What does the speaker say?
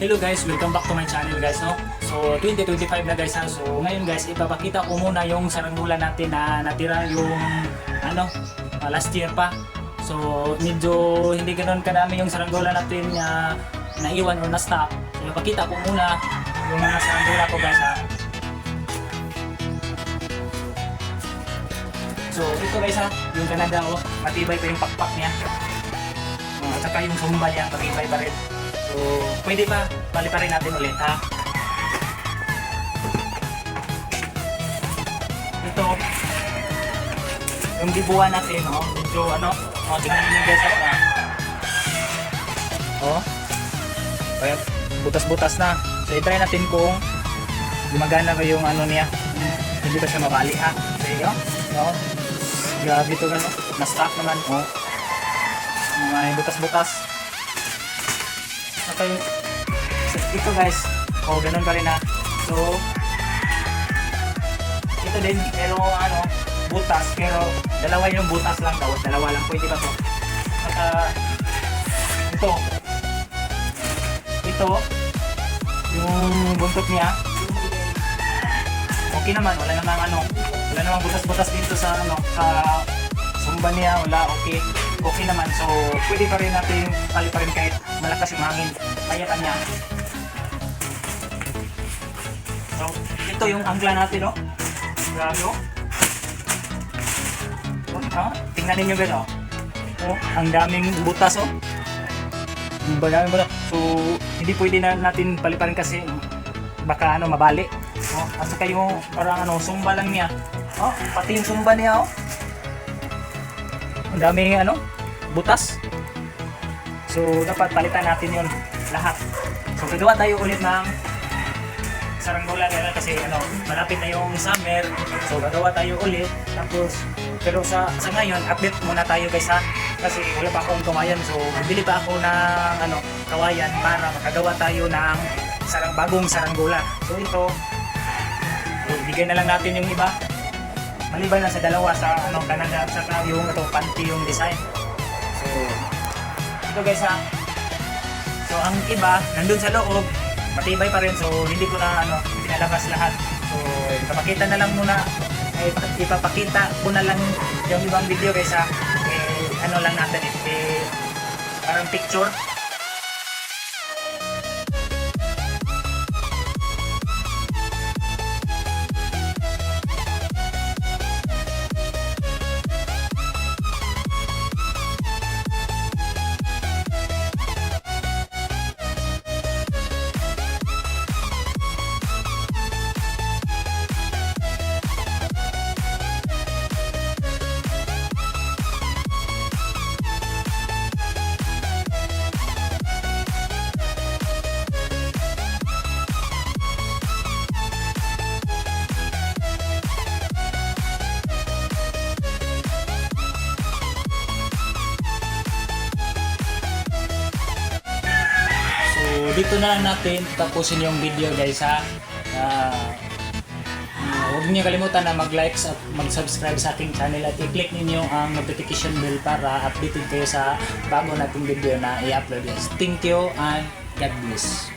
Hello guys, welcome back to my channel guys, no? So 2025 na guys ha. So ngayon guys, ipapakita ko muna yung saranggola natin na natira yung last year pa. So medyo hindi ganoon kadami yung saranggola natin na naiwan o na-stop. So ipapakita ko muna yung mga saranggola ko guys ha. So ito guys ha, yung Canada matibay pa yung pakpak niya. At saka yung sumba niya, matibay pa rin. So, pwede pa, paliparin natin ulit ha. Ito, yung dibuan natin, medyo tingnan nyo guys ha. Kaya butas-butas na. So, i-try natin kung gumagana ba yung niya. Hindi ba siya mabali ha. So, yun, grabe ito na-stock naman. May butas-butas. Okay. So, ito guys, ganun pa rin ha. So, ito din, pero butas, pero dalawa yung butas lang daw. Dalawa lang, pwede ba to? At ito, yung buntot niya, okay naman, wala namang butas-butas dito sa sa sumba niya, wala, okay naman. So, pwede pa rin natin paliparin kahit malakas yung hangin. Kayatan niya. So, ito yung angla natin, Grabe, tingnan ninyo guys, ang daming butas, Daming butas. So, hindi pwede na natin paliparin kasi baka mabali. At saka yung parang sumba lang niya. Pati yung sumba niya, ang daming butas. So dapat palitan natin yun lahat. So gagawa tayo ulit ng saranggola kasi malapit na yung summer. So gagawa tayo ulit. Tapos pero sa ngayon update muna tayo guys ha. Kasi wala pa akong kawayan. So bibili pa ako ng kawayan para makagawa tayo ng bagong saranggola. So ito bigay na lang natin yung iba. Maliban na sa dalawa sa Canada at saka yung panty yung design. So ito guys ha. So ang iba nandun sa loob, matibay pa rin. So hindi ko na pinalabas lahat. So ipapakita na lang muna, ipapakita ko na lang yung ibang video guys ha. Lang natin parang picture. Dito na lang natin tapusin yung video guys ha. Huwag niyo kalimutan na mag-like at mag-subscribe sa ating channel at i-click niyo ang notification bell para updated kayo sa bago nating video na i-upload. Thank you and God bless.